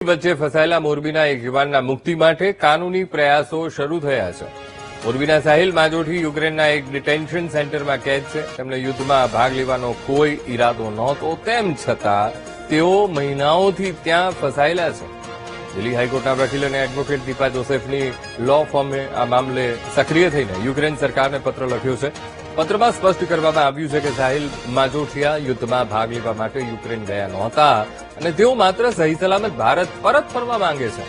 વચ્ચે ફસાયેલા મોરબીના એક યુવાનના મુક્તિ માટે કાનૂની પ્રયાસો શરૂ થયા છે। મોરબીના સાહિલ માજોઠી યુક્રેનના એક ડિટેન્શન સેન્ટરમાં કેદ છે। તેમને યુદ્ધમાં ભાગ લેવાનો કોઈ ઈરાદો નહોતો, તેમ છતાં તેઓ મહિનાઓથી ત્યાં ફસાયેલા છે। દિલ્હી હાઈકોર્ટના વકીલ અને એડવોકેટ દીપા જોસેફની લો ફર્મે આ મામલે સક્રિય થઈને યુક્રેન સરકારને પત્ર લખ્યો છે। પત્રમાં સ્પષ્ટ કરવામાં આવ્યું છે કે સાહિલ માજોઠિયા યુદ્ધમાં ભાગ લેવા માટે યુક્રેન ગયા નહોતા અને તેઓ માત્ર સહી સલામત ભારત પરત ફરવા માંગે છે।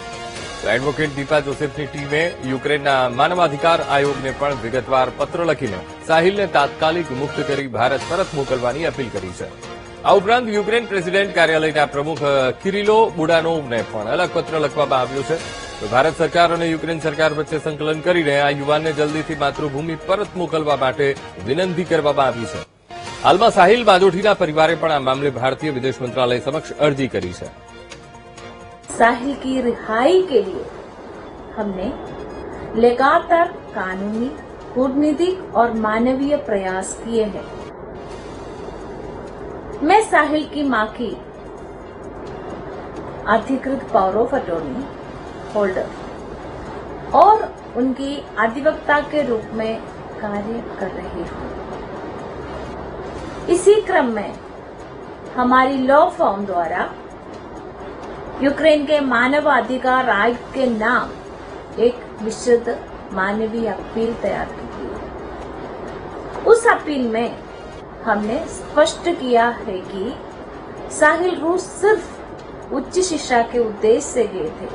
તો એડવોકેટ દીપા જોસેફની ટીમે યુક્રેનના માનવાધિકાર આયોગને પણ વિગતવાર પત્ર લખીને સાહિલને તાત્કાલિક મુક્ત કરી ભારત પરત મોકલવાની અપીલ કરી છે। આ ઉપરાંત યુક્રેન પ્રેસિડેન્ટ કાર્યાલયના પ્રમુખ કિરિલો બુડાનોવને પણ અલગ પત્ર લખવામાં આવ્યો છે। તો ભારત સરકાર અને યુક્રેન સરકાર વચ્ચે સંકલન કરીને આ યુવાનને જલ્દીથી માતૃભૂમિ પરત મોકલવા માટે વિનંતી કરવામાં આવી છે। હાલમાં સાહિલ માજોઠીના પરિવારે પણ આ મામલે ભારતીય વિદેશ મંત્રાલય સમક્ષ અરજી કરી છે। साहिल की रिहाई के लिए हमने लगातार कानूनी, कूटनीतिक और मानवीय प्रयास किए हैं। मैं साहिल की मां की अधिकृत पावर ऑफ अटॉर्नी होल्डर और उनकी अधिवक्ता के रूप में कार्य कर रही हूं। इसी क्रम में हमारी लॉ फर्म द्वारा यूक्रेन के मानवाधिकार आयुक्त के नाम एक विशुद्ध मानवीय अपील तैयार की है। उस अपील में हमने स्पष्ट किया है कि साहिल रूस सिर्फ उच्च शिक्षा के उद्देश्य से गए थे,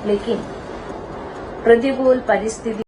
लेकिन प्रतिकूल परिस्थिति